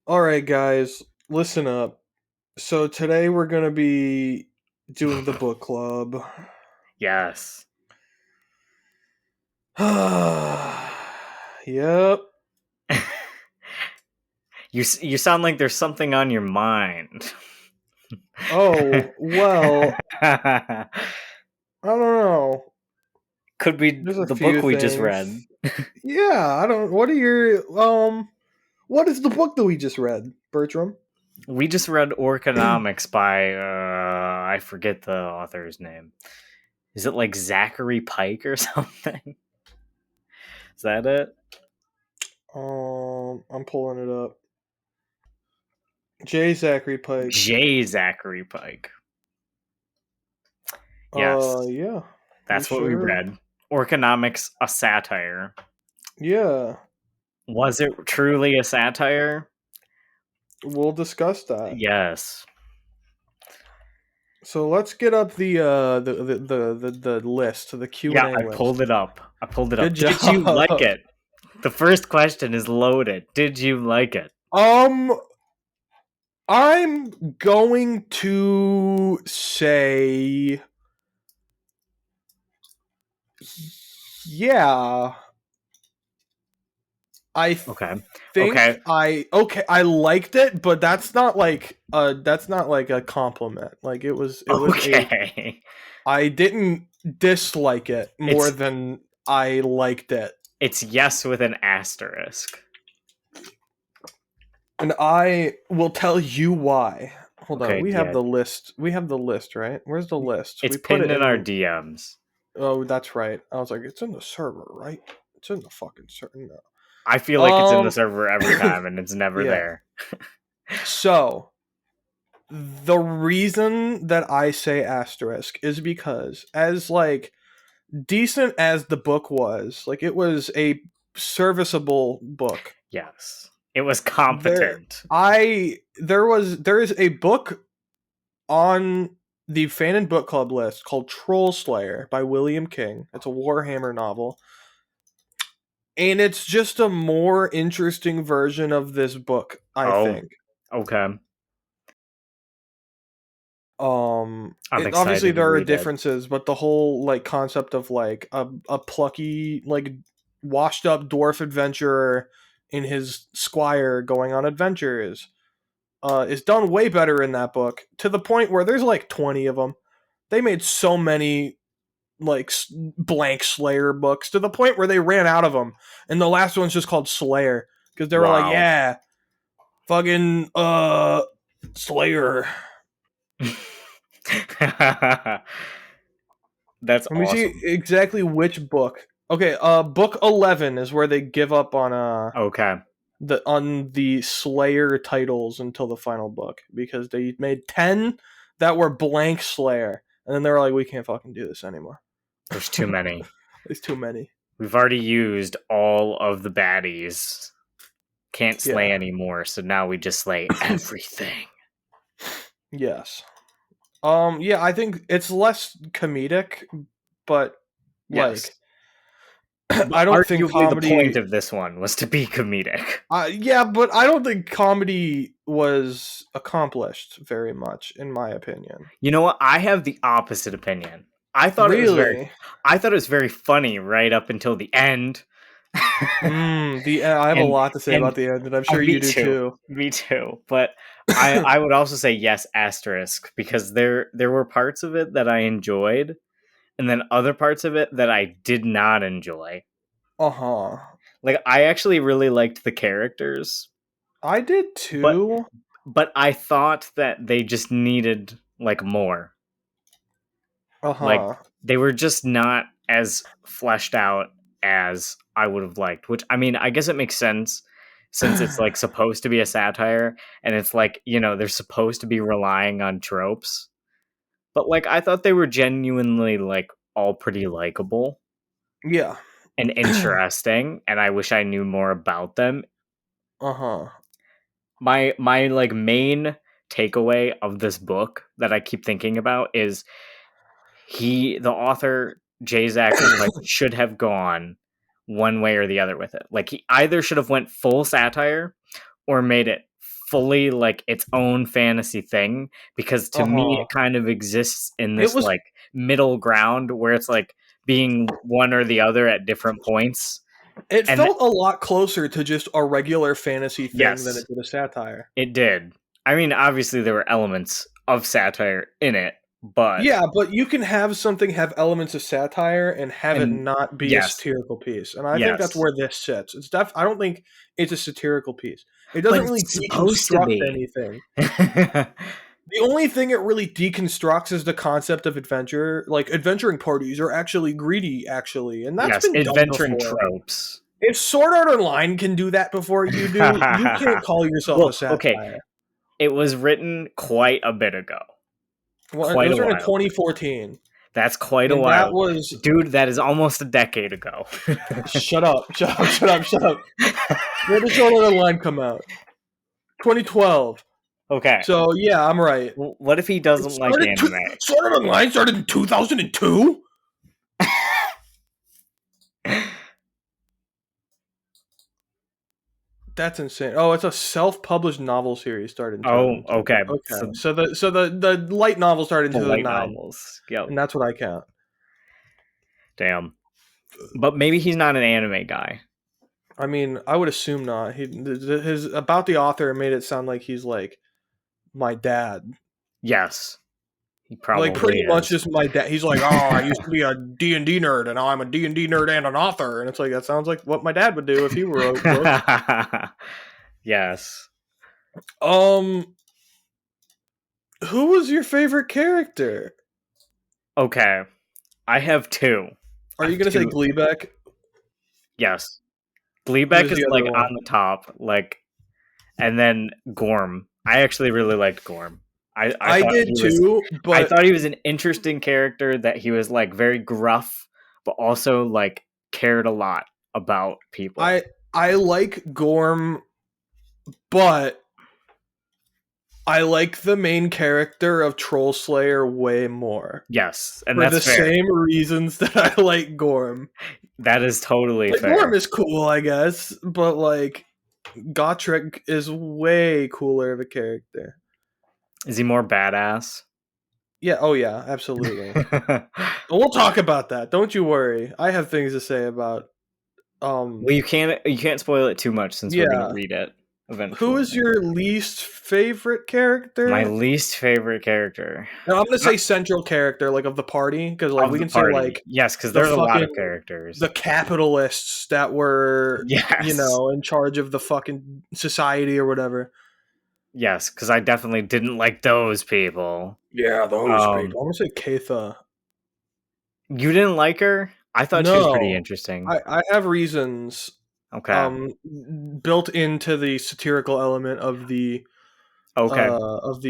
All right, guys, listen up. So today we're gonna be doing the book club. Yes. Yep. You sound like there's something on your mind. Oh well, I don't know. Could be There's a the few book we just read. things. Yeah, I don't. What are your What is the book that we just read, Bertram? We just read Orconomics by I forget the author's name. Is it like Zachary Pike or something? Is that it? I'm pulling it up. J. Zachary Pike. J. Zachary Pike. Yes, Yeah. You that's what we sure? read. Orconomics, a satire. Yeah. Was it truly a satire? We'll discuss that. Yes. So let's get up the list, the Q and Yeah, A I list. pulled it up. Good Did you like job. it? The first question is loaded. Did you like it? um, I'm going to say, yeah. I Okay. think Okay. I liked it, but that's not like a compliment. Like it was a Okay. I didn't dislike it more It's than I liked it. it's yes with an asterisk. And I will tell you why. Hold on. Okay, We have yeah. the list. We have the list, right? Where's the list? It's We put it pinned in our in. DMs. Oh, that's right. I was like, it's in the server, right? It's in the fucking server. I feel No. like it's in the server every time and it's never Yeah. there. So, the reason that I say asterisk is because, as like decent as the book was, like it was a serviceable book. Yes. It was There, competent. there is a book on the Fanon book club list called Troll Slayer by William King. It's a Warhammer novel. And it's just a more interesting version of this book, I Oh, think. okay. I'm Obviously excited to there are read it. differences, but the whole like concept of like a plucky, like washed up dwarf adventurer in his squire going on adventures is done way better in that book, to the point where there's like 20 of them. They made so many like blank Slayer books, to the point where they ran out of them, and the last one's just called Slayer because they were like, Wow. yeah, fucking Slayer. That's Let me see awesome. exactly which book. Okay, book 11 is where they give up Okay. on the Slayer titles until the final book, because they made 10 that were blank Slayer, and then they were like, we can't fucking do this anymore. There's too many. There's too many. We've already used all of the baddies. Can't slay Yeah. anymore, so now we just slay everything. Yes. Yeah, I think it's less comedic, but like Yes. I don't think Arguably, the point comedy. of this one was to be comedic. Yeah, but I don't think comedy was accomplished very much, in my opinion. You know what? I have the opposite opinion. Really? I thought it was very funny right up until the end. I have a and lot to say about and the end, and I'm sure me you do too. too. Me too. But I would also say yes asterisk, because there were parts of it that I enjoyed, and then other parts of it that I did not enjoy. Uh huh. Like, I actually really liked the characters, I did but too. I thought that they just needed like more. Uh Like, huh. they were just not as fleshed out as I would have liked, which, I mean, I guess it makes sense since it's like supposed to be a satire, and it's like, they're supposed to be relying on tropes. But like, I thought they were genuinely like all pretty likable Yeah. and interesting, and I wish I knew more about them. Uh huh. My like main takeaway of this book that I keep thinking about is the author J. Zachary like should have gone one way or the other with it. Like, he either should have went full satire or made it fully like its own fantasy thing, because to me it kind of exists in It this was like middle ground where it's like being one or the other at different points. it And felt a lot closer to just a regular fantasy thing than yes, it did a satire. it did. I mean, obviously there were elements of satire in it, but Yeah, but you can have something have elements of satire and have it and not be a yes, satirical piece. And I think that's yes. where this sits. I don't think it's a satirical piece. It But doesn't really it's supposed to deconstruct be. anything. The only thing it really deconstructs is the concept of adventure. Like adventuring parties are actually greedy, actually, and that's Yes, been done adventure and before. tropes. If Sword Art Online can do that before you do, you can't call yourself a Well, okay, satire. it was written quite a bit ago. Well, it Quite a was written in while. 2014, That's quite a and that while. was Dude, that is almost a decade ago. shut up, shut up, shut up, shut up. When did Sword Art Online come out? 2012. Okay. So yeah, I'm right. What if he doesn't like anime? Sword Art Online started in 2002. That's insane. Oh, it's a self-published novel series started in Oh, 2002. okay. Okay, so the light novel started in The light 2009, novels. Yep. and that's what I count. Damn. But maybe he's not an anime guy. I mean, I would assume not. His about the author made it sound like he's like my dad. Yes. He Like probably pretty much is. just my dad. He's like, oh, I used to be a D&D nerd, and now I'm a D&D nerd and an author. And it's like, that sounds like what my dad would do if he wrote books. Yes. Who was your favorite character? Okay. I have two. Are you gonna say Gleebeck? Yes. Who Gleebeck is is the like other on one? the top, like, and then Gorm. I actually really liked Gorm. I thought did he was. too, I but thought he was an interesting character. That he was like very gruff, but also like cared a lot about people. I like Gorm, but I like the main character of Troll Slayer way more. Yes, and For that's the fair. same reasons that I like Gorm. That is totally Like, fair. Gorm is cool, I guess, but like Gotrek is way cooler of a character. Is he more badass? Yeah, oh yeah, absolutely. We'll talk about that. Don't you worry. I have things to say about Well, you can't spoil it too much since we're gonna read it eventually. Who is your least favorite character? My least favorite character. No, I'm gonna say central character, like of the party, because like Of we the can say party. like Yes, because the there's a lot of fucking characters. the capitalists that were Yes. in charge of the fucking society or whatever. Yes, because I definitely didn't like those people. Yeah, those people. I'm gonna say Katha. You didn't like her? I thought she was pretty No, interesting. I have reasons. Okay. Built into the satirical element of the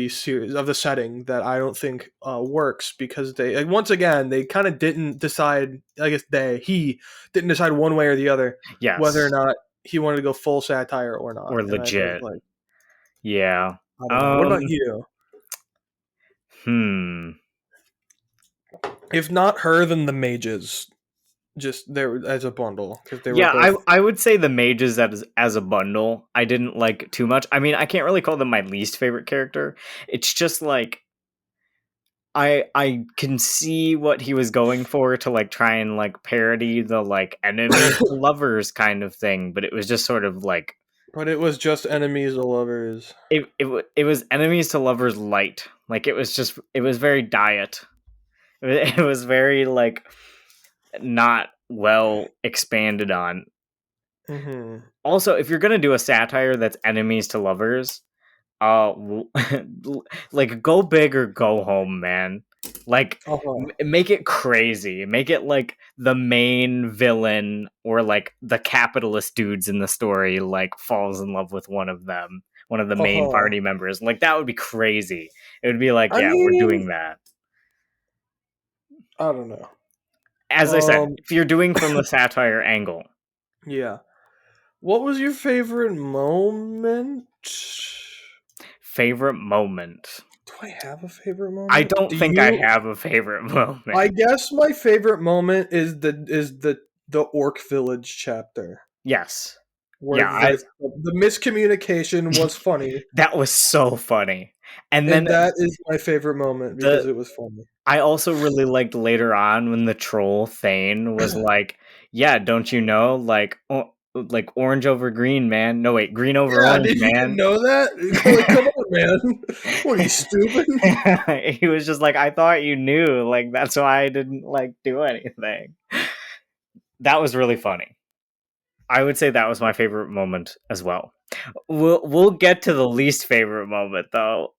series of the setting that I don't think works, because they like, once again they kind of didn't decide. I guess he didn't decide one way or the other whether or not he wanted to go full satire or not, or legit. Yeah. I don't know. What about you? If not her, then the mages. Just there as a bundle, because they were both... I would say the mages as a bundle I didn't like too much. I mean, I can't really call them my least favorite character. It's just like I can see what he was going for, to like try and like parody the like enemies to lovers kind of thing, but it was just sort of like... But it was just enemies to lovers. It was enemies to lovers light. Like it was very diet. It was very like not well expanded on. Mm-hmm. Also, if you're gonna do a satire that's enemies to lovers, like go big or go home, man. Like make it crazy. Make it like the main villain or like the capitalist dudes in the story like falls in love with one of them, one of the main party members. Like that would be crazy. It would be like, we're doing that. I don't know. As I said, if you're doing from the satire angle. Yeah. What was your favorite moment? Favorite moment? Do I have a favorite moment? I don't think I have a favorite moment. I guess my favorite moment is the Orc Village chapter. Yes. where Yeah, the miscommunication was funny, that was so funny. And then and that is my favorite moment because the it was funny. I also really liked later on when the troll Thane was like, "Yeah, don't you know, like orange over green, man. No, wait, green over Yeah, orange, did you didn't man." know that? Like, come on, man. What are you stupid? He was just like, "I thought you knew. Like that's why I didn't like do anything." That was really funny. I would say that was my favorite moment as well. We'll get to the least favorite moment though.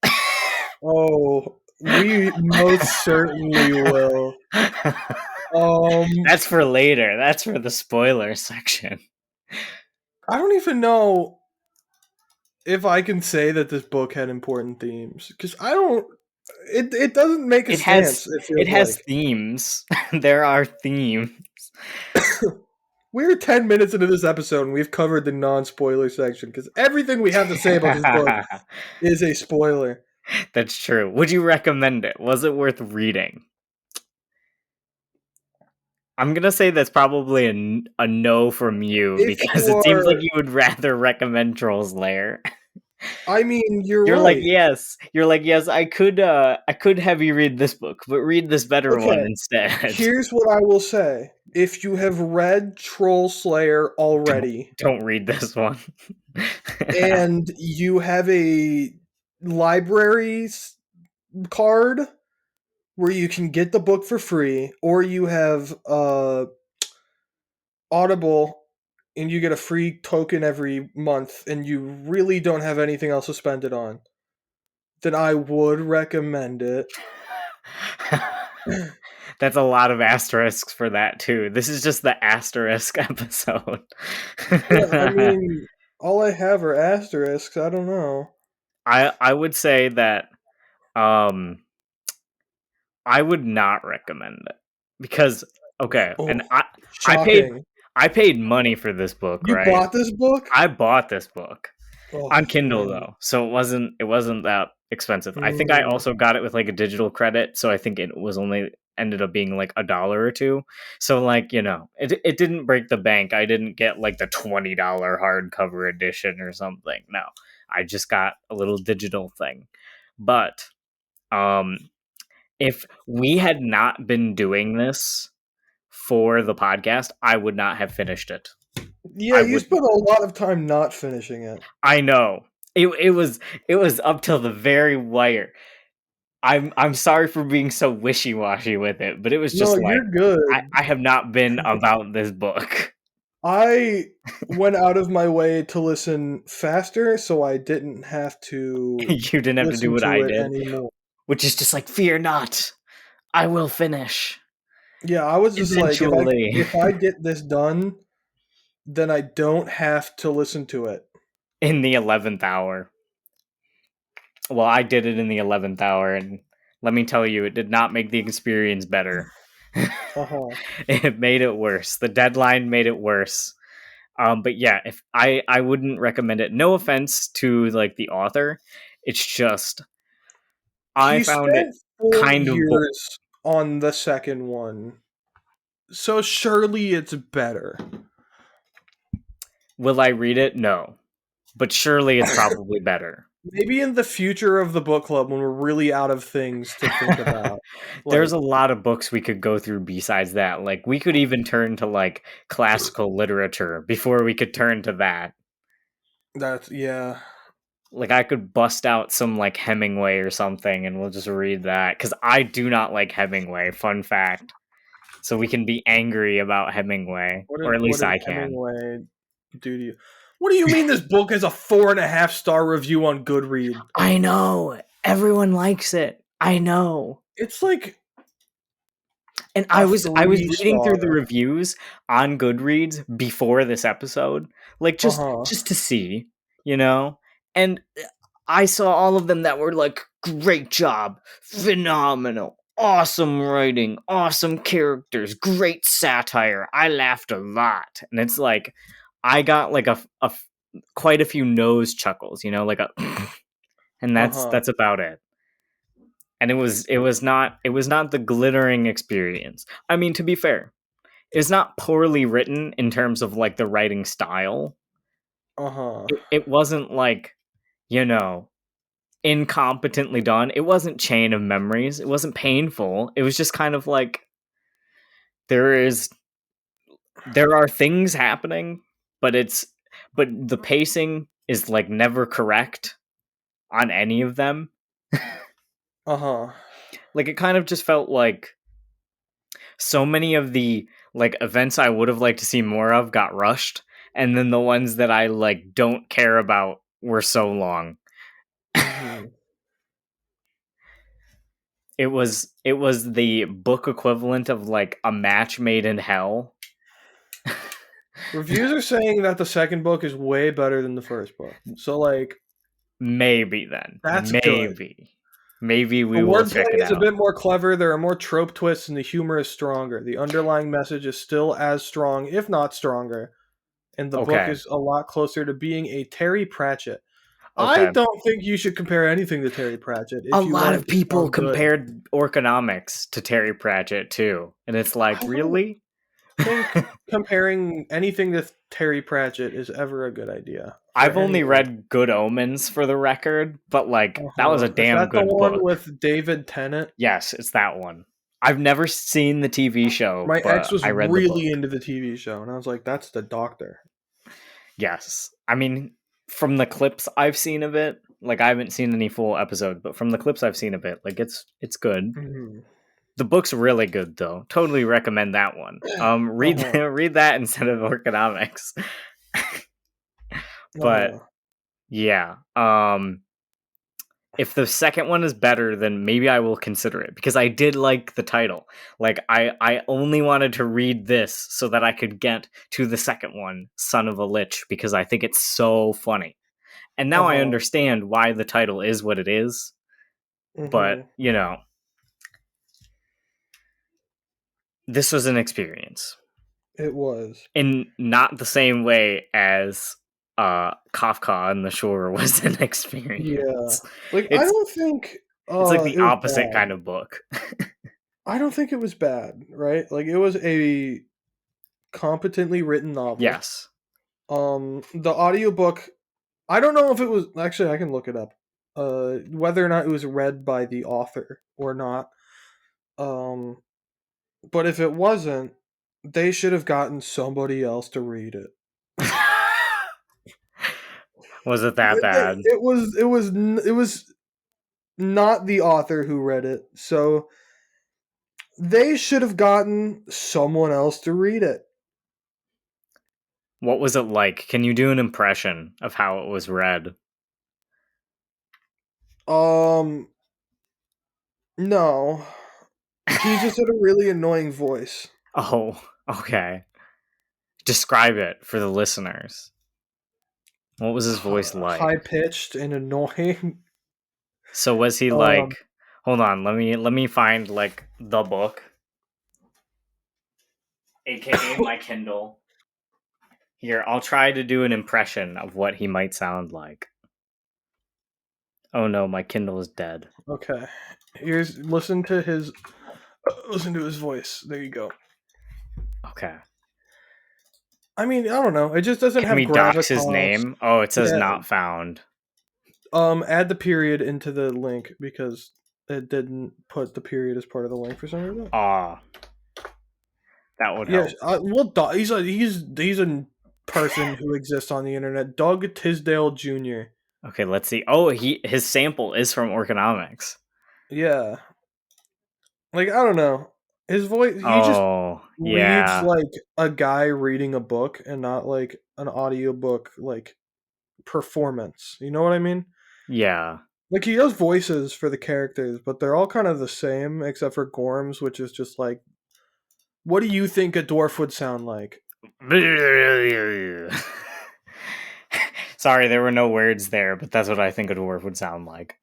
Oh, we most certainly will. Um, That's for later. That's for the spoiler section. I don't even know if I can say that this book had important themes because I don't. It doesn't make a It has stance. It it feels has like themes. There are themes. we're 10 minutes into this episode and we've covered the non-spoiler section because everything we have to say about this book is a spoiler. That's true. Would you recommend it? Was it worth reading? I'm gonna say that's probably a no from you If because you it seems like are, you would rather recommend Trolls Lair. I mean, you're You're like, right. yes. You're like, yes, I could have you read this book, but read this better one Okay, instead. here's what I will say. If you have read Troll Slayer already Don't read this one. and you have a library card where you can get the book for free, or you have Audible and you get a free token every month and you really don't have anything else to spend it on, then I would recommend it. That's a lot of asterisks for that too. This is just the asterisk episode. Yeah, I mean, all I have are asterisks. I don't know. I would say that um I would not recommend it because okay, and Oh, I paid shocking. I paid money for this book, You right? bought this book? I bought this book Oh, on Kindle man. though, so it wasn't that expensive. I think I Mm. also got it with like a digital credit, so I think it was only ended up being like $1 or $2. So like, it didn't break the bank. I didn't get like the $20 hardcover edition or something. No. I just got a little digital thing. But um if we had not been doing this for the podcast, I would not have finished it. Yeah, I you would spent a lot of time not finishing it. I know. It was up till the very wire. I'm sorry for being so wishy-washy with it, but it was No, just like you're good. I have not been about this book. I went out of my way to listen faster so I didn't have to You didn't have to do listen what to I it did, anymore. which is just like fear not. I will finish Yeah, I was just like, eventually. if I get this done, then I don't have to listen to it. In the 11th hour. Well, I did it in the 11th hour, and let me tell you, it did not make the experience better. Uh-huh. It made it worse. The deadline made it worse. But yeah, if I wouldn't recommend it. No offense to like the author, it's just I He found it spent 4 kind of years on the second one. So surely it's better. will I read it? No, but surely it's probably better. Maybe in the future of the book club when we're really out of things to think about. There's Like, a lot of books we could go through besides that. Like we could even turn to like classical literature before we could turn to that. that's, yeah. Like I could bust out some like Hemingway or something and we'll just read that cuz I do not like Hemingway, fun fact. So we can be angry about Hemingway, or at What least did I can. Hemingway do to you? What do you mean this book has a 4.5-star review on Goodread? I know. Everyone likes it. I know. It's like And a I was reading through the 3-star. reviews on Goodreads before this episode, like Uh-huh. just to see, you know? And I saw all of them that were like great job, phenomenal, awesome writing, awesome characters, great satire. I laughed a lot. And it's like I got like quite a few nose chuckles, like a and that's Uh-huh. that's about it. And it was not the glittering experience. I mean, to be fair, it's not poorly written in terms of like the writing style, Uh-huh. It wasn't like, you know, incompetently done. It wasn't Chain of Memories. It wasn't painful. It was just kind of like there are things happening, but the pacing is like never correct on any of them. Uh-huh. Like it kind of just felt like so many of the like events I would have liked to see more of got rushed, and then the ones that I like don't care about were so long. Mm-hmm. It was the book equivalent of like a match made in hell. Reviews are saying that the second book is way better than the first book. So, like, Maybe then. that's good. Maybe The we will check wordplay it is a out. bit more clever, there are more trope twists, and the humor is stronger. The underlying message is still as strong, if not stronger, and the book Okay. is a lot closer to being a Terry Pratchett. I Okay. don't think you should compare anything to Terry Pratchett A if you lot want of it to people sound good. compared Orconomics to Terry Pratchett too. And it's like, I don't really? think comparing anything to Terry Pratchett is ever a good idea for I've only anyone. read Good Omens for the record, but like that was a Is damn that the good one book. with David Tennant? Yes, it's that one. I've never seen the TV show, My ex but was I read the really book. into the TV show, and I was like, "That's the Doctor." Yes. I mean, from the clips I've seen of it, like I haven't seen any full episode, but from the clips I've seen of it, like it's good. Mhm. The book's really good though. Totally recommend that one. Read Uh-huh. read that instead of Orconomics. But Uh-huh. yeah. If the second one is better, then maybe I will consider it because I did like the title. Like I only wanted to read this so that I could get to the second one, Son of a Lich, because I think it's so funny. And now I Uh-huh. understand why the title is what it is, but Mhm. this was an experience. It was. In not the same way as Kafka on the Shore was an Yeah. experience. Like, I It's don't think it's like the it was opposite kind bad. of book. I don't think it was bad, right? Like, it was a competently written novel. Yes. The audiobook, I don't know if it was actually I can look it up. Whether or not it was read by the author or not. Um, but if it wasn't, they should have gotten somebody else to read it. Was it that bad? It was not the author who read it, so they should have gotten someone else to read it. What was it like? Can you do an impression of how it was read? Um, no, he just had a really annoying voice. Oh, okay. Describe it for the listeners. What was his voice High like? pitched and annoying. So was he Um, like, hold on, let me find like the book, aka my Kindle. Here, I'll try to do an impression of what he might sound like. Oh no, my Kindle is dead. okay. Listen to his voice. There you go. Okay. I mean, I don't know. It just doesn't Can have we dox his gravitas. name? Oh, it says Yeah. not found. Add the period into the link because it didn't put the period as part of the link for some reason. Ah, that would Yes, help. he's a person who exists on the internet. Doug Tisdale Jr. Okay, let's see. Oh, his sample is from Orconomics. Yeah, like I don't know. His voice, he just Oh, reads yeah. like a guy reading a book and not like an audiobook like performance. You know what I mean? Yeah. Like he does voices for the characters, but they're all kind of the same except for Gorm's, which is just like, what do you think a dwarf would sound like? Sorry, there were no words there, but that's what I think a dwarf would sound like.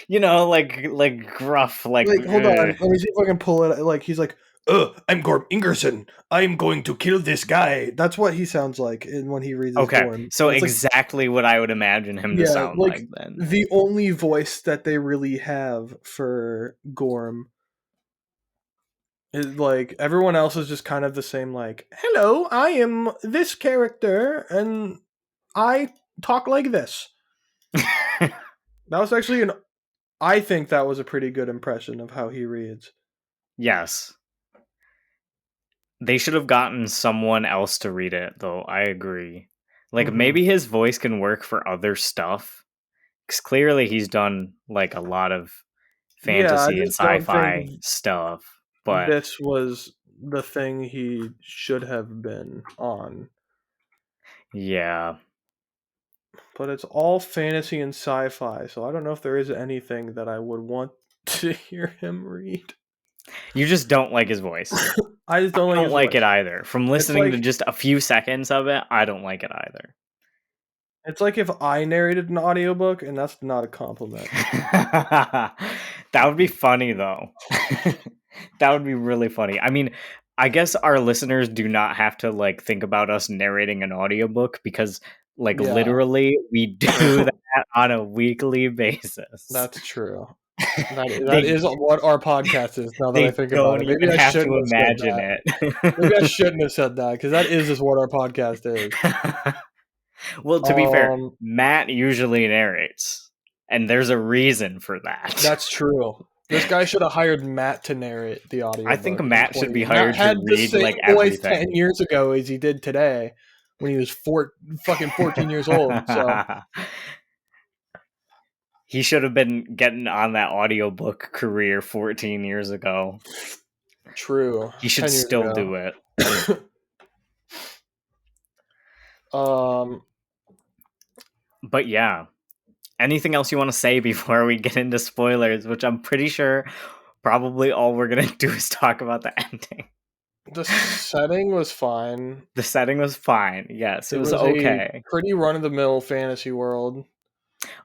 Like gruff, like Like, hold on, let me see if I can pull it. Like, he's like, I'm Gorm Ingerson. I'm going to kill this guy." That's what he sounds like when he reads his okay, Gorm. so It's like, exactly what I would imagine him to yeah, sound like like then. the only voice that they really have for Gorm Like everyone else is just kind of the same. Like, hello, I am this character, and I talk like this. That was actually an. I think that was a pretty good impression of how he reads. Yes. They should have gotten someone else to read it, though. I agree. Like, maybe his voice can work for other stuff. Because clearly he's done, like, a lot of Yeah, I fantasy and just don't think sci-fi stuff. But, this was the thing he should have been on. yeah. But it's all fantasy and sci-fi, so I don't know if there is anything that I would want to hear him read. You just don't like his voice. I just don't I like don't his like voice. it either. From listening to like- just a few seconds of it, I don't like it either. It's like if I narrated an audiobook, and that's not a compliment. That would be funny, though. That would be really funny. I mean, I guess our listeners do not have to like think about us narrating an audiobook because like Yeah. literally we do that on a weekly basis. That's true. That They- is what our podcast is. Now that They I think don't about it, even maybe I have to shouldn't have said imagine that. it. Maybe I shouldn't have said that because that is just what our podcast is. Well, to be fair, Matt usually narrates, and there's a reason for that. That's true. This guy should have hired Matt to narrate the audio. I think Matt should be hired Matt to read like voice everything 10 years ago as he did today when he was 14 years old. So he should have been getting on that audiobook career 14 years ago. True. He should still do it. But yeah. Anything else you want to say before we get into spoilers, which I'm pretty sure probably all we're going to do is talk about the ending. The setting was fine. The setting was fine. Yes, it was okay. A pretty run-of-the-mill fantasy world.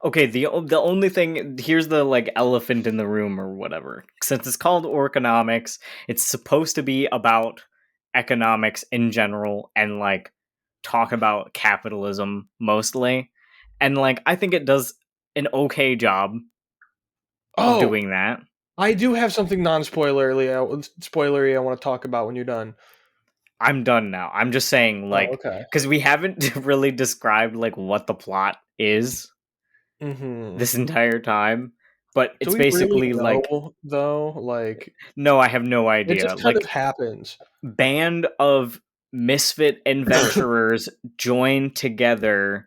Okay, the only thing, here's the like elephant in the room or whatever. Since it's called Orconomics, it's supposed to be about economics in general and like talk about capitalism mostly. And like I think it does an okay job of doing that. I do have something spoilery I want to talk about when you're done. I'm done now. I'm just saying like because we haven't really described like what the plot is this entire time. But it's basically really like though, like no, I have no idea. It just kind of happens. Band of misfit adventurers join together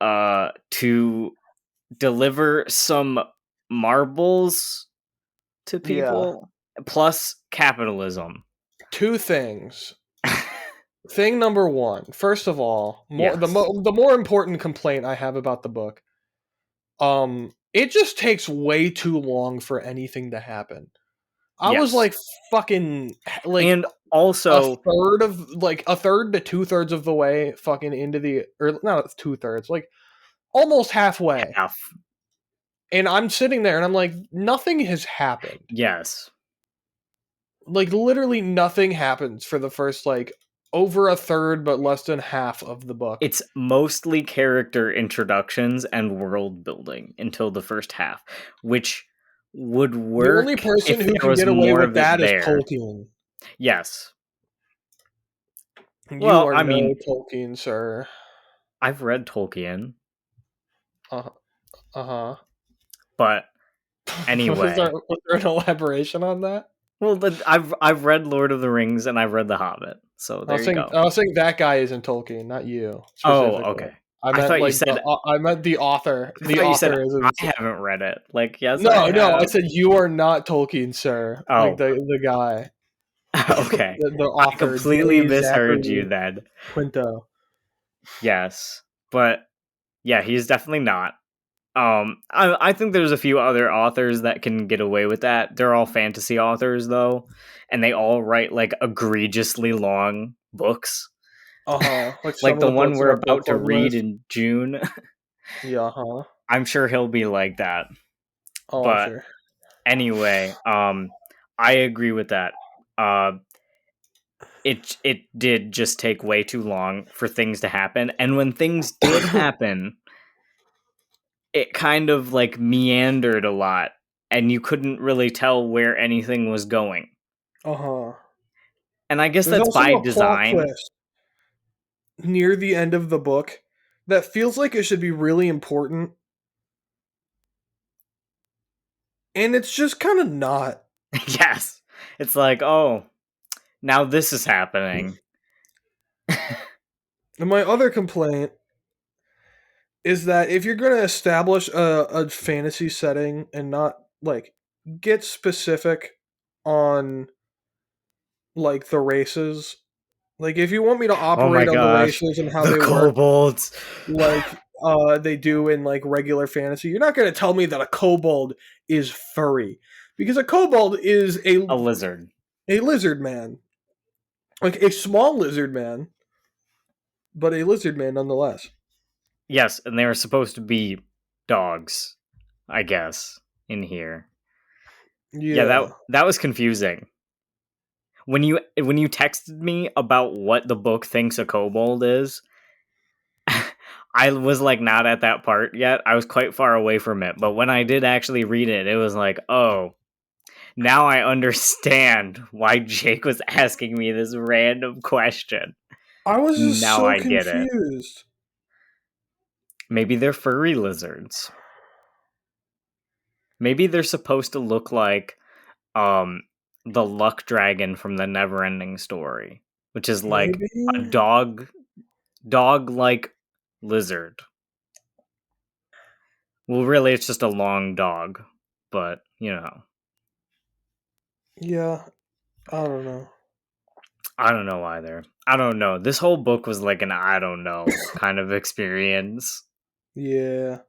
to deliver some marbles to people plus capitalism. Two things. Thing number one, first of all, the more important complaint I have about the book, it just takes way too long for anything to happen. I was like fucking like, and also a third to 2/3 of the way fucking into the, or not 2/3, like almost halfway. And I'm sitting there and I'm like, nothing has happened. Yes. Like literally nothing happens for the first like over a third but less than half of the book. It's mostly character introductions and world building until the first half, which would work. The only person who can get away with that is Tolkien. Yes. You are no Tolkien, sir. I've read Tolkien. Uh-huh. But anyway. Was there an elaboration on that? Well, I've read Lord of the Rings and I've read The Hobbit, so there you go. I was saying that guy isn't Tolkien, not you. Oh, okay. I thought you said I meant the author. The author isn't. I haven't read it. Like, yes. No. I said you are not Tolkien, sir. Oh, like the guy. Okay. the author. I completely misheard you then. Quinto. Yes, but yeah, he's definitely not. I think there's a few other authors that can get away with that. They're all fantasy authors though, and they all write like egregiously long books. Like the one we're about to read in June. I'm sure he'll be like that. But sure. Anyway, I agree with that. It did just take way too long for things to happen, and when things did happen, it kind of like meandered a lot and you couldn't really tell where anything was going. Uh-huh. And I guess There's that's also by a plot design. twist near the end of the book that feels like it should be really important, and it's just kind of not. Yes. It's like, oh, now this is happening. And my other complaint is that if you're going to establish a fantasy setting and not like get specific on like the races, like if you want me to Oh my operate on the gosh. races and how The they work kobolds. like they do in like regular fantasy, you're not going to tell me that a kobold is furry, because a kobold is A lizard. a lizard man, like a small lizard man, but a lizard man nonetheless. Yes, and they were supposed to be dogs, I guess, in here. Yeah, that Yeah. that was confusing. When you texted me about what the book thinks a kobold is, I was like not at that part yet. I was quite far away from it, but when I did actually read it, it was like, oh, now I understand why Jake was asking me this random question. I was just Now so I get it. confused. Maybe they're furry lizards. Maybe they're supposed to look like the luck dragon from the Neverending Story, which is like Maybe. a dog like lizard. Well, really it's just a long dog, but you know. Yeah. I don't know. I don't know either. I don't know. This whole book was like an I don't know kind of experience. Yeah.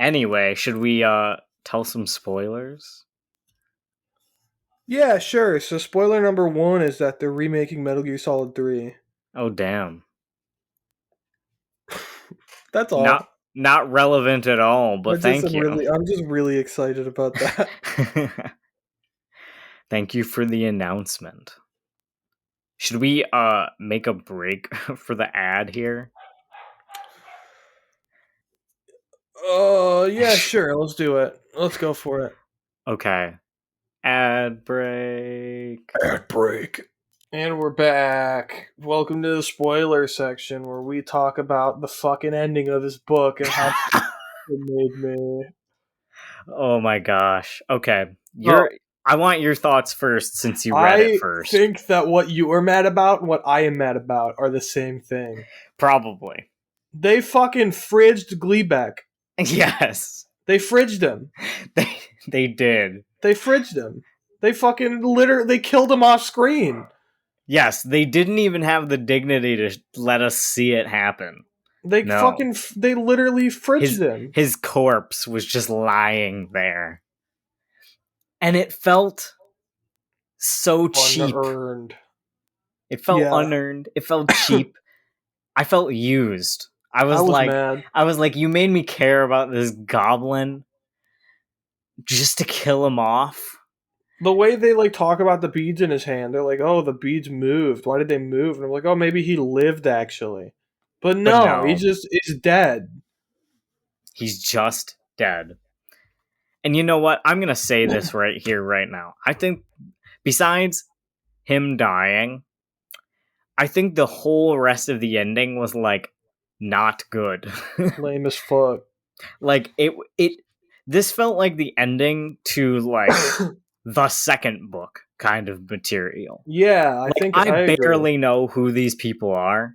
Anyway, should we tell some spoilers? Yeah, sure. So spoiler number 1 is that they're remaking Metal Gear Solid 3. Oh damn. That's Not all. not relevant at all, but thank you. I'm just really excited about that. Thank you for the announcement. Should we make a break for the ad here? Yeah, sure. Let's do it. Let's go for it. Okay. Ad break. Ad break. And we're back. Welcome to the spoiler section where we talk about the fucking ending of this book and how it made me. Oh my gosh. Okay. Oh, I want your thoughts first since you read it I first. think that what you are mad about and what I am mad about are the same thing. Probably. They fucking fridged Gleebeck. Yes. They fridged him. They did. They fridged him. They fucking they killed him off screen. Yes, they didn't even have the dignity to let us see it happen. They literally fridged him. His corpse was just lying there. And it felt so cheap. Unearned. It felt unearned. It felt cheap. I felt used. I was mad. I was like, you made me care about this goblin just to kill him off. The way they like talk about the beads in his hand, they're like, "Oh, the beads moved. Why did they move?" And I'm like, "Oh, maybe he lived actually." But no, he just is dead. He's just dead. And you know what? I'm gonna say this right here, right now. I think besides him dying, I think the whole rest of the ending was like not good. Lame as fuck. Like this felt like the ending to like the second book kind of material. Yeah, I barely know who these people are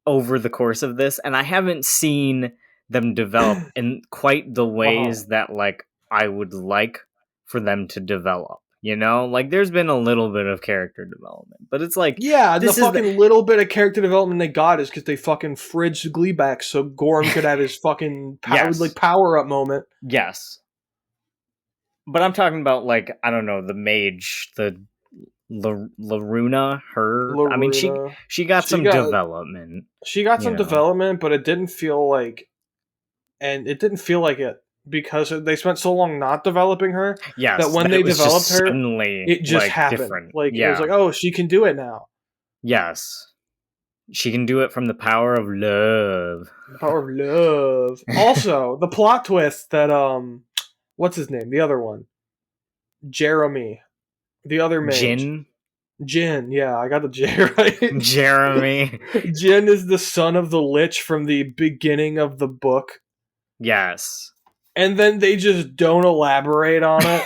over the course of this, and I haven't seen them develop in quite the ways that like I would like for them to develop. You know, like there's been a little bit of character development, but it's like the fucking little bit of character development they got is because they fucking fridged Gleeback so Gorm could have his fucking power up moment. Yes, but I'm talking about like I don't know the mage, the Laruna. I mean she got some development. She got some development, but it didn't feel like, it because they spent so long not developing her. Yes, that when they developed her, it just happened. Different. Like it was like, oh, she can do it now. Yes, she can do it from the power of love. The power of love. Also, the plot twist that what's his name? The other one. Jeremy, the other mage. Jin? Jin, yeah, I got the J right. Jeremy. Jin is the son of the Lich from the beginning of the book. Yes. And then they just don't elaborate on it.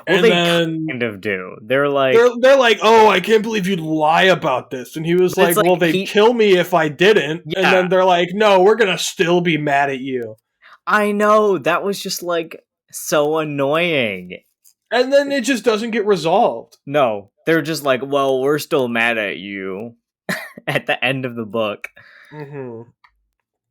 Well, and they then kind of do. They're like, they're like, oh, I can't believe you'd lie about this. And he was like, well, they'd kill me if I didn't. Yeah. And then they're like, no, we're gonna still be mad at you. I know, that was just like so annoying. And then it just doesn't get resolved. No, they're just like, well, we're still mad at you at the end of the book. Mm-hmm.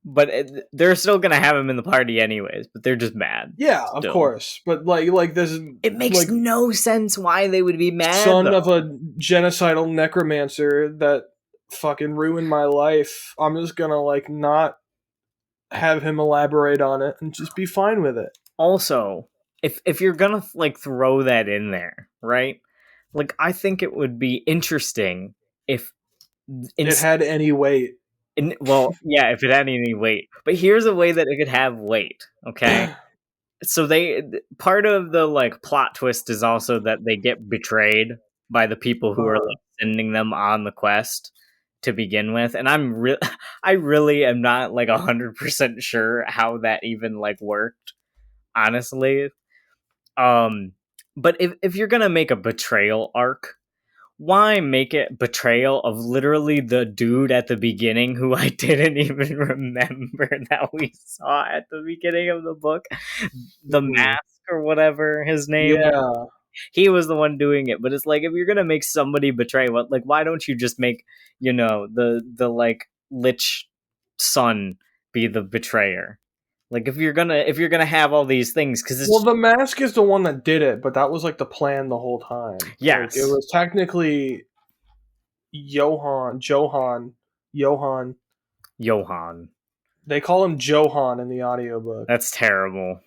But they're still gonna have him in the party anyways, but they're just mad. Yeah, still. Of course. But like this is, it makes no sense why they would be mad. Son of a genocidal necromancer that fucking ruined my life. I'm just gonna like not have him elaborate on it and just be fine with it. Also, if you're gonna like throw that in there, right? Like, I think it would be interesting if it had any weight. Well, yeah, if it had any weight. But here's a way that it could have weight, okay? So part of the like plot twist is also that they get betrayed by the people who are like sending them on the quest to begin with, and I really am not like 100% sure how that even like worked, honestly. But if you're gonna make a betrayal arc, why make it betrayal of literally the dude at the beginning who I didn't even remember that we saw at the beginning of the book? The Mask or whatever his name was. He was the one doing it. But it's like, if you're gonna make somebody betray, like, why don't you just make, the like Lich son be the betrayer? Like, if you're gonna have all these things, because the Mask is the one that did it, but that was like the plan the whole time. Yes, like, it was technically Johan. They call him Johan in the audiobook. That's terrible.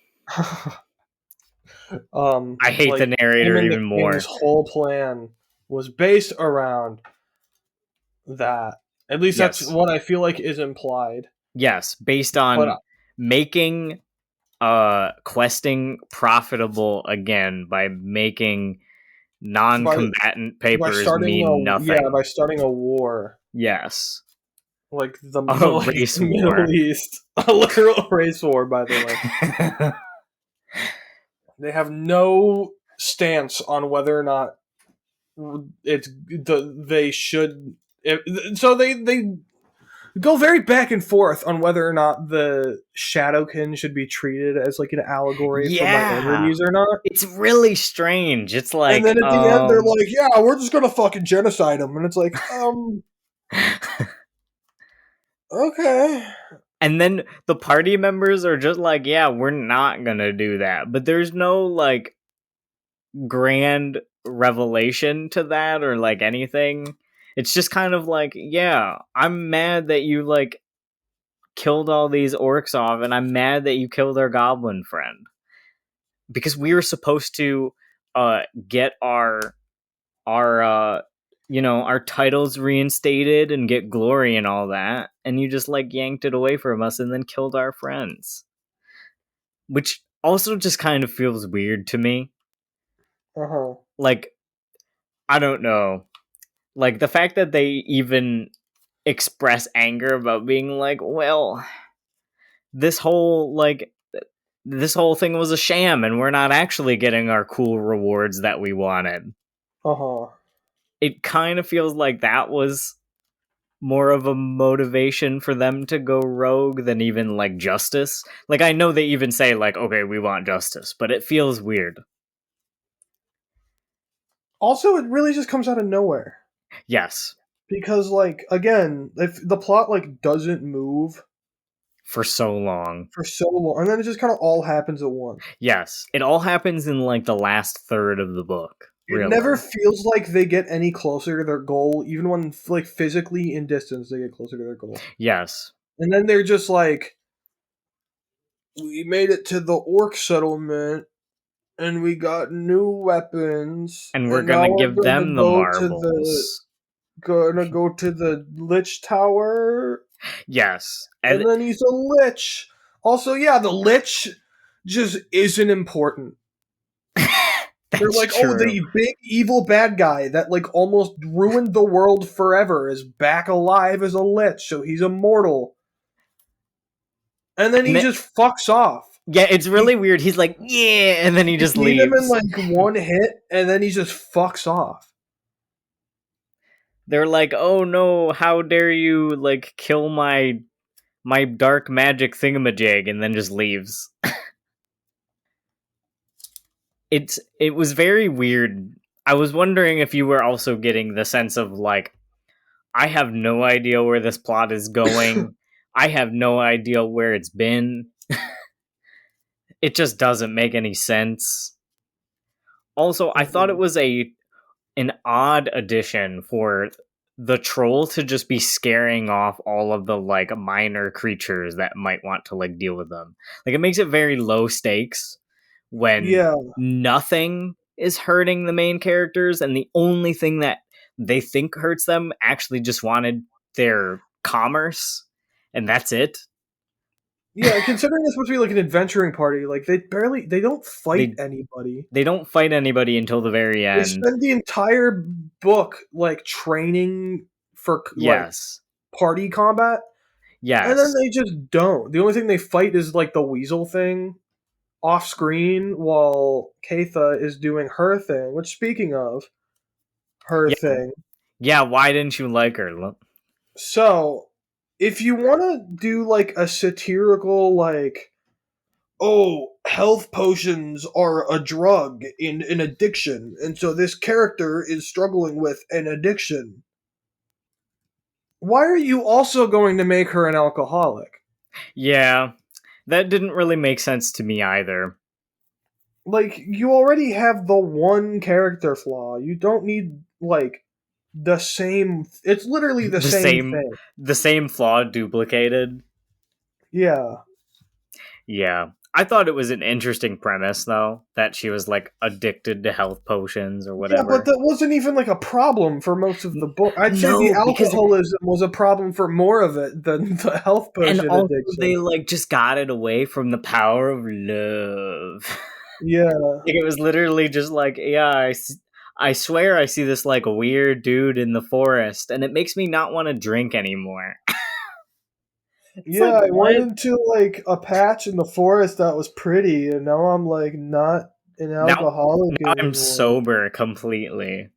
I hate the narrator even more. His whole plan was based around that. At least that's what I feel like is implied. Yes, based on making questing profitable again by making non-combatant papers mean nothing. Yeah, by starting a war. Yes. Like the race war. Middle East. A literal race war, by the way. They have no stance on whether or not they should. So they go very back and forth on whether or not the Shadowkin should be treated as like an allegory for minorities or not. It's really strange. It's like, and then at the end they're like, "Yeah, we're just gonna fucking genocide them," and it's like, okay. And then the party members are just like, "Yeah, we're not gonna do that," but there's no like grand revelation to that or like anything. It's just kind of like, yeah, I'm mad that you like killed all these orcs off, and I'm mad that you killed our goblin friend, because we were supposed to get our titles reinstated and get glory and all that, and you just like yanked it away from us and then killed our friends, which also just kind of feels weird to me. Like, I don't know. Like, the fact that they even express anger about being like, well, this whole thing was a sham and we're not actually getting our cool rewards that we wanted. It kind of feels like that was more of a motivation for them to go rogue than even like justice. Like, I know they even say like, okay, we want justice, but it feels weird. Also, it really just comes out of nowhere. Yes. Because, like, again, if the plot, like, doesn't move for so long, and then it just kind of all happens at once. Yes. It all happens in, like, the last third of the book. Really. It never feels like they get any closer to their goal, even when, like, physically in distance, they get closer to their goal. Yes. And then they're just like, we made it to the orc settlement, and we got new weapons. And we're gonna give them the marbles. Gonna go to the Lich Tower. Yes. And then he's a Lich. Also, yeah, the Lich just isn't important. They're That's like, oh, true. the big evil bad guy that like almost ruined the world forever is back alive as a lich, so he's immortal. And then And he then, just fucks off. yeah, it's You, really weird. He's like, yeah, and then he you just beat him in leaves. like one hit, and then he just fucks off. They're like, oh no, how dare you like kill my dark magic thingamajig, and then just leaves. It was very weird. I was wondering if you were also getting the sense of like, I have no idea where this plot is going. I have no idea where it's been. It just doesn't make any sense. Also, I thought it Mhm. was a an odd addition for the troll to just be scaring off all of the like minor creatures that might want to like deal with them. Like it makes it very low stakes when Yeah, nothing is hurting the main characters and the only thing that they think hurts them actually just wanted their commerce and that's it. yeah. Considering it's supposed to be like an adventuring party, like they don't fight they anybody. they don't fight anybody until the very They end. spend the entire book like training for like Yes. party combat, and then Yes. they just don't. The only thing they fight is like the weasel thing off screen while Katha is doing her thing. Which, speaking of her Yeah. thing, Yeah, why didn't you like her? so if you want to do like a satirical, like, oh, health potions are a drug in an addiction, and so this character is struggling with an addiction. Why are you also going to make her an alcoholic? Yeah. That didn't really make sense to me either. Like, you already have the one character flaw. You don't need, like, the same. It's literally the The same same thing. the same flaw duplicated. Yeah. Yeah. I thought it was an interesting premise though, that she was like addicted to health potions or Yeah, but whatever. that wasn't even, like, a problem for most of the book. I'd say the No, because alcoholism was a problem for more of it than the health and potion also addiction. they like just got it away from the power of love. Yeah. Like, it was literally just like, yeah, I swear I see this like weird dude in the forest and it makes me not want to drink anymore. It's Yeah, like, I went what? into, like, a patch in the forest that was pretty, and now I'm, like, not an Now alcoholic now I'm anymore. sober completely.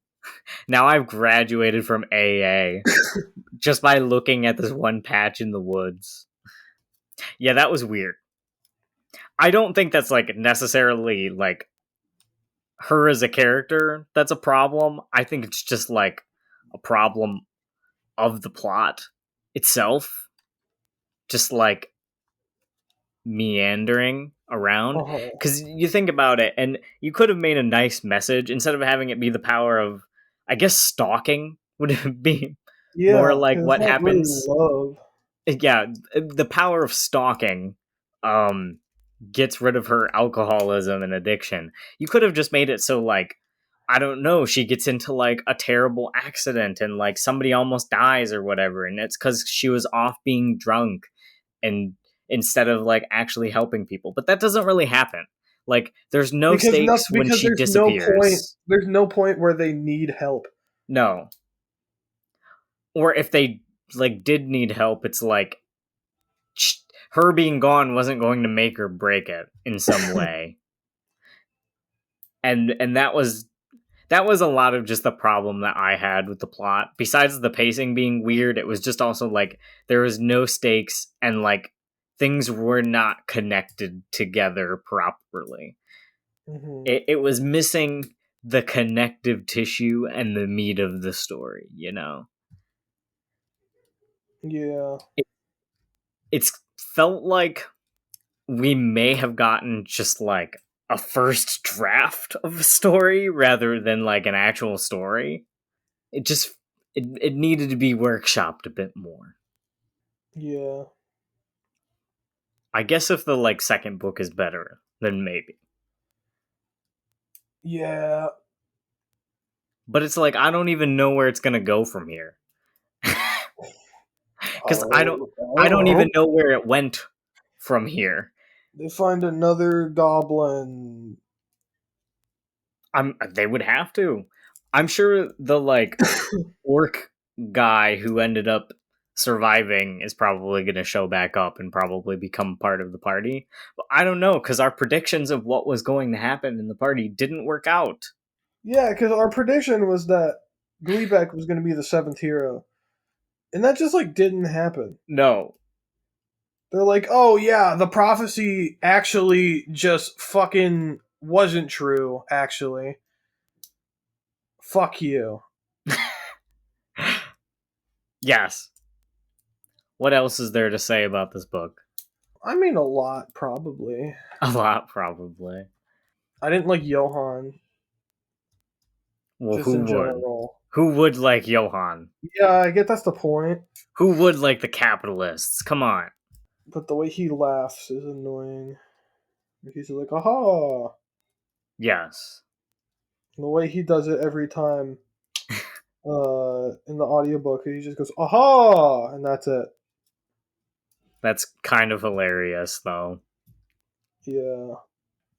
Now I've graduated from AA just by looking at this one patch in the woods. Yeah, that was weird. I don't think that's like necessarily like her as a character that's a problem. I think it's just like a problem of the plot itself, just like meandering around. Uh-huh. Because you think about it, and you could have made a nice message instead of having it be the power of, I guess, stalking would be more Yeah, like because it's what not really happens. love. Yeah, the power of stalking um gets rid of her alcoholism and addiction. You could have just made it so like, I don't know, she gets into like a terrible accident and like somebody almost dies or whatever and it's cuz she was off being drunk and instead of like actually helping people. But that doesn't really happen. Like there's no stakes when Because she disappears. there's no point where they need help. No. Or if they like did need help, it's like her being gone wasn't going to make or break it in some way. And that was a lot of just the problem that I had with the plot. Besides the pacing being weird, it was just also like there was no stakes and like things were not connected together properly. Hmm. It was missing the connective tissue and the meat of the story, you know? Yeah. It, it's felt like we may have gotten just like a first draft of a story rather than like an actual story. It just it needed to be workshopped a bit more. Yeah. I guess if the like second book is better, then maybe. Yeah. But it's like I don't even know where it's gonna go from here. Because I I don't don't even know. know where it went from here. They find another goblin. They would have to. I'm sure the like orc guy who ended up surviving is probably going to show back up and probably become part of the party. But I don't know, because our predictions of what was going to happen in the party didn't work out. Yeah, because our prediction was that Gleebeck was going to be the seventh hero, and that just like didn't happen. No. They're like, oh yeah, the prophecy actually just fucking wasn't true. Actually, fuck you. Yes. What else is there to say about this book? I mean, a lot probably. A lot, probably. I didn't like Johann. Well, Just who in would? general. Who would like Johann? Yeah, I get that's the point. Who would like the capitalists? Come on. But the way he laughs is annoying. He's like, aha! Yes. The way he does it every time in the audiobook, he just goes, aha! And that's it. That's kind of hilarious, though. Yeah.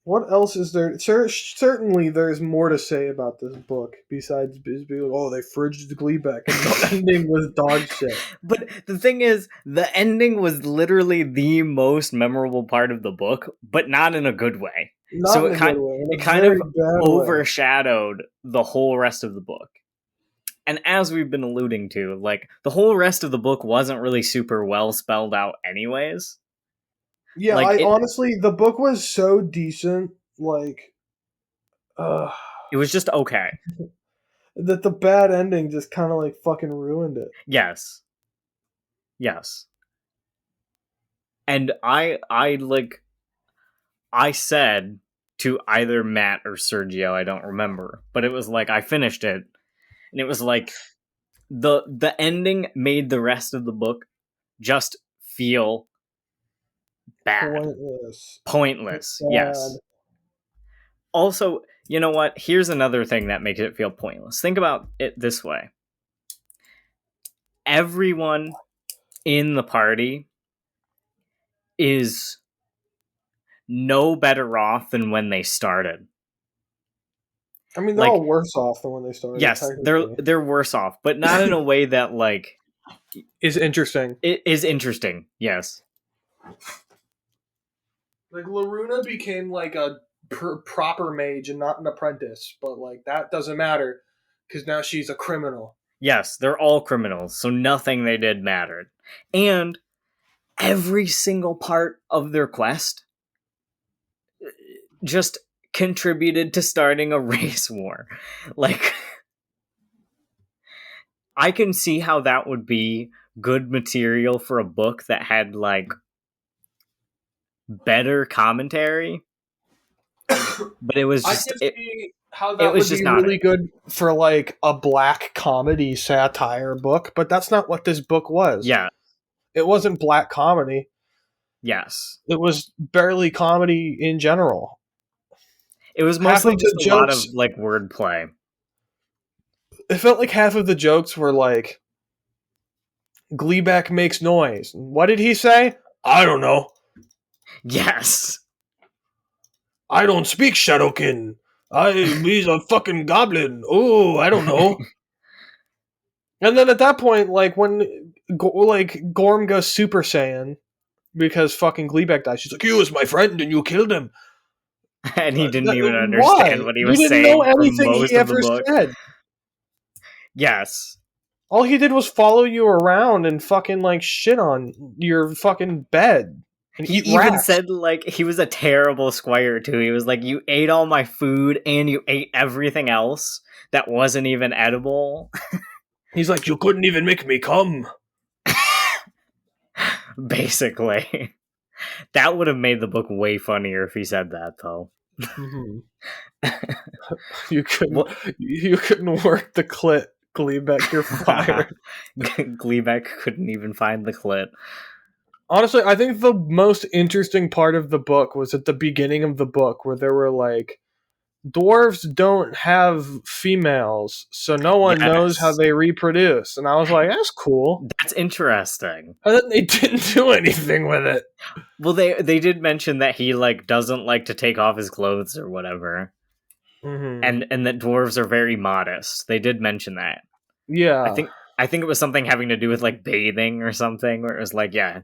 What else is there? Certainly there's more to say about this book besides being like, oh, they fridged Gleebeck and the ending was dog shit. But the thing is, the ending was literally the most memorable part of the book, but not in a good way. Not So in a good way. it kind of overshadowed the whole rest of the book. And as we've been alluding to, like, the whole rest of the book wasn't really super well spelled out anyways. Yeah, like, honestly, the book was so decent, like, it was just okay. That the bad ending just kind of like fucking ruined it. Yes. Yes. And I said to either Matt or Sergio, I don't remember, but it was like I finished it, and it was like the ending made the rest of the book just feel bad. Pointless. Yes. Also, you know what? Here's another thing that makes it feel pointless. Think about it this way. Everyone in the party is no better off than when they started. I mean, they're all worse off than when they started. Yes, they're worse off, but not in a way that like is interesting. It is interesting, yes. Like Laruna became like a proper mage and not an apprentice, but like that doesn't matter because now she's a criminal. Yes, they're all criminals, so nothing they did mattered. And every single part of their quest just contributed to starting a race war. Like, I can see how that would be good material for a book that had, like, better commentary. But it was just... how that would be really good for, like, a black comedy satire book, but that's not what this book was. Yeah. It wasn't black comedy. Yes. It was barely comedy in general. It was mostly just a lot of, like, wordplay. It felt like half of the jokes were like, Gleebeck makes noise. What did he say? I don't know. Yes. I don't speak Shadowkin. He's a fucking goblin. Oh, I don't know. And then at that point, like, when Gorm goes Super Saiyan because fucking Gleebeck died, she's like, "You was my friend and you killed him." And he didn't even understand what he was saying. He didn't know anything he ever said. Yes. All he did was follow you around and fucking, like, shit on your fucking bed. And he even said, like, he was a terrible squire, too. He was like, you ate all my food and you ate everything else that wasn't even edible. He's like, you couldn't even make me come. Basically. That would have made the book way funnier if he said that, though. Mm-hmm. You couldn't work the clit, Gleebeck, you're fired. Gleebeck couldn't even find the clit. Honestly, I think the most interesting part of the book was at the beginning of the book where there were like, dwarves don't have females, so no one knows how they reproduce. And I was like, that's cool. That's interesting. And then they didn't do anything with it. Well, they did mention that he, like, doesn't like to take off his clothes or whatever. Mm-hmm. and that dwarves are very modest. They did mention that. I Yeah. think I think it was something having to do with like bathing or something, where it was like, yeah,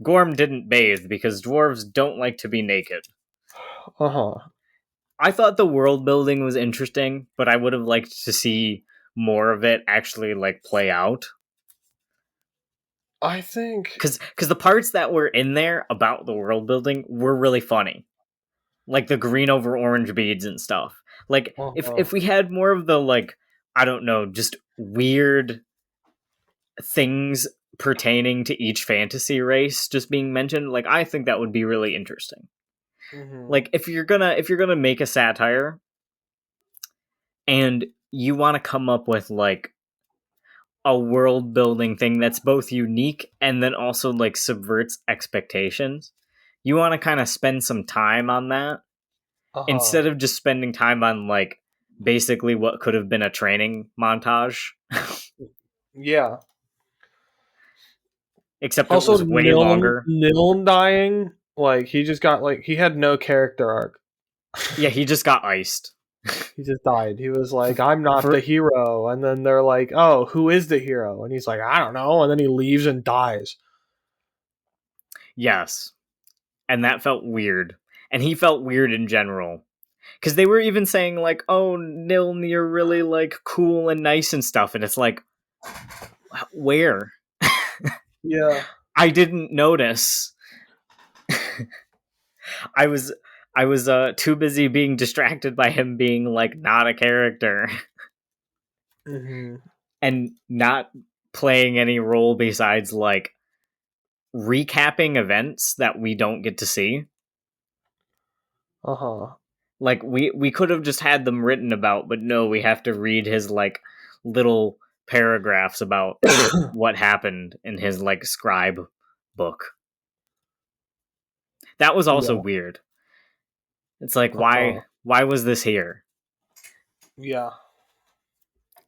Gorm didn't bathe because dwarves don't like to be naked. Uh-huh. I thought the world building was interesting, but I would have liked to see more of it actually like play out. I think Because the parts that were in there about the world building were really funny, like the green over orange beads and stuff. Like uh-huh. if we had more of the like, I don't know, just weird things pertaining to each fantasy race just being mentioned, like I think that would be really interesting. Mm-hmm. Like if you're gonna make a satire and you want to come up with like a world building thing that's both unique and then also like subverts expectations, you want to kind of spend some time on that Uh-huh. instead of just spending time on like basically what could have been a training montage. Yeah. Except it Also, was way longer. Niln dying, like he just got like he had no character arc. Yeah, he just got iced. He just died. He was like, "I'm not the For hero," and then they're like, "Oh, who is the hero?" And he's like, "I don't know," and then he leaves and dies. yes, and that felt weird, and he felt weird in general because they were even saying like, "Oh, Niln, you're really like cool and nice and stuff," and it's like, where? Yeah. I didn't notice. I was I was too busy being distracted by him being like not a character Mm-hmm. and not playing any role besides like recapping events that we don't get to see. Uh huh. Like we could have just had them written about, but no, we have to read his like little paragraphs about what happened in his like scribe book. That was also Yeah. weird. It's like Uh huh. why was this here? Yeah.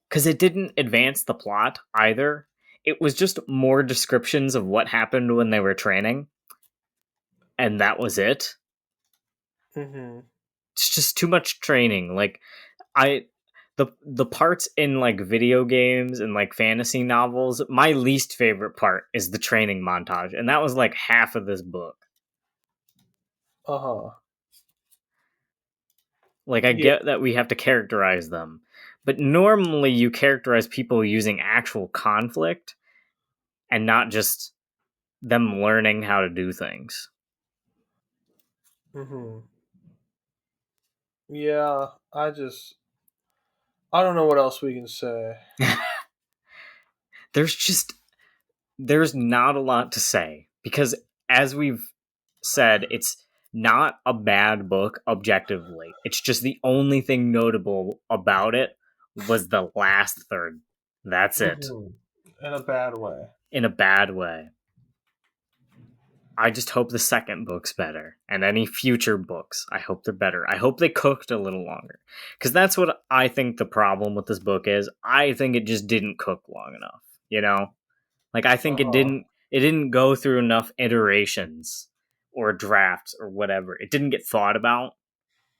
Because it didn't advance the plot either. It was just more descriptions of what happened when they were training, and that was it. Mm-hmm. It's just too much training. Like I the parts in like video games and like fantasy novels, my least favorite part is the training montage, and that was like half of this book. Uh huh. Like I Yeah. get that we have to characterize them, but normally you characterize people using actual conflict and not just them learning how to do things. Mm-hmm. Yeah. I don't know what else we can say. there's just there's not a lot to say because as we've said, it's not a bad book objectively. It's just the only thing notable about it was the last third. That's it. Mm-hmm. In a bad way. In a bad way. I just hope the second book's better. And any future books, I hope they're better. I hope they cooked a little longer. Because that's what I think the problem with this book is. I think it just didn't cook long enough. You know? Like I Uh think huh. it didn't go through enough iterations or drafts or whatever. It didn't get thought about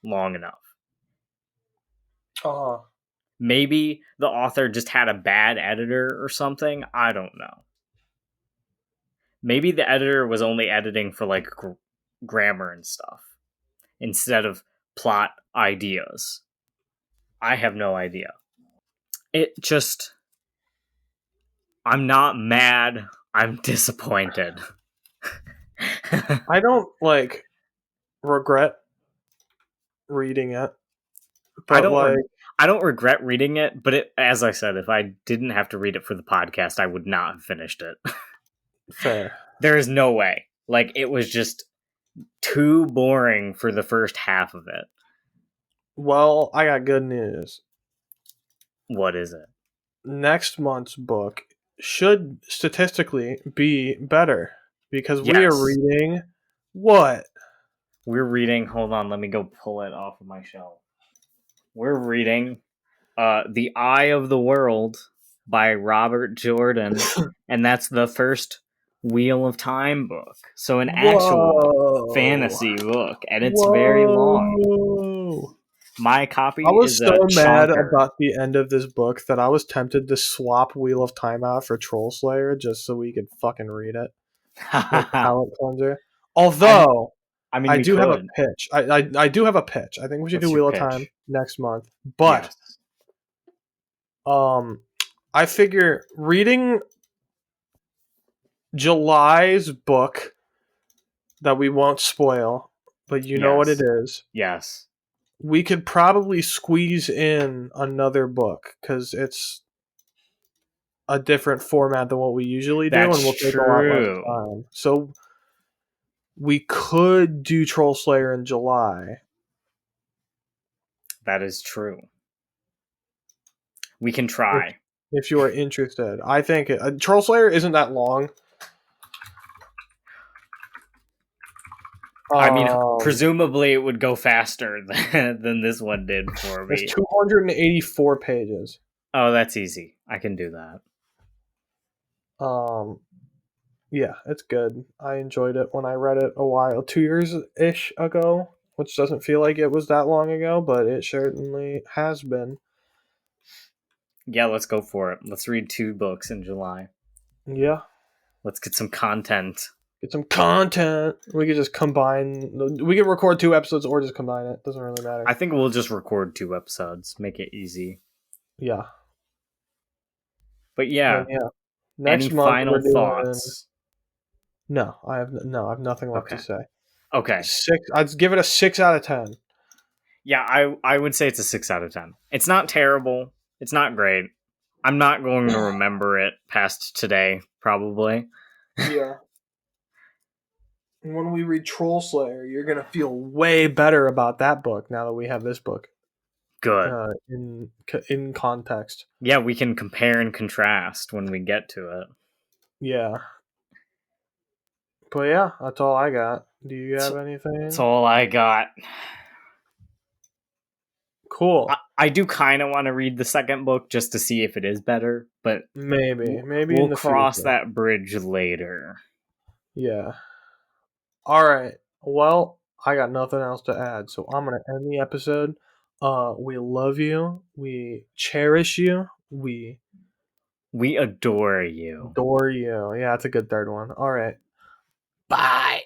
long enough. Uh huh. Maybe the author just had a bad editor or something. I don't know. Maybe the editor was only editing for like grammar and stuff instead of plot ideas. I have no idea. It just I'm not mad. I'm disappointed. I don't like regret reading it, I but don't like I don't regret reading it, but as I said, if I didn't have to read it for the podcast, I would not have finished it. fair. There is no way. Like it was just too boring for the first half of it. Well, I got good news. What is it? Next month's book should statistically be better because we are Yes. reading what? We're reading, hold on, let me go pull it off of my shelf. We're reading The Eye of the World by Robert Jordan, and that's the first Wheel of Time book. So an actual Whoa. fantasy book, and it's very long. Whoa. My I copy was is so a mad chonker. about the end of this book that I was tempted to swap Wheel of Time out for Troll Slayer just so we could fucking read it. Like palate cleanser. I Although I mean, I we do have a could. pitch. I do have a pitch. I think we should do What's your Wheel of Time pitch? next month. But Yes. I figure reading July's book that we won't spoil, but you know what it Yes. is. Yes. We could probably squeeze in another book because it's a different format than what we usually do, and That's will take a lot less true. time. So we could do Troll Slayer in July. That is true. We can If, try. if you are interested. I think Troll Slayer isn't that long. I mean, presumably it would go faster than this one did for It's me. 284 pages. Oh, that's easy. I can do that. Yeah, it's good. I enjoyed it when I read it 2 years ish ago, which doesn't feel like it was that long ago, but it certainly has been. Yeah, let's go for it. Let's read 2 books in July. Yeah. Let's get some content. Get some content. We could just combine. We could record 2 episodes or just combine it. Doesn't really matter. I think we'll just record 2 episodes. Make it easy. Yeah. But yeah. And yeah. Next any month final we're doing. thoughts? No, I have nothing left to say. Okay. 6. I'd give it a 6 out of 10. Yeah, I would say it's a 6 out of 10. It's not terrible. It's not great. I'm not going to remember it past today, probably. Yeah. When we read Troll Slayer, you're gonna feel way better about that book now that we have this book. Good. In context. Yeah, we can compare and contrast when we get to it. Yeah. But yeah, that's all I got. Do you have anything? That's all I got. Cool. I do kind of want to read the second book just to see if it is better, but maybe we'll in the cross future. that bridge later. Yeah. All right. Well, I got nothing else to add, so I'm gonna end the episode. We love you. We cherish you. We adore you. Adore you. Yeah, that's a good third one. All right. Bye.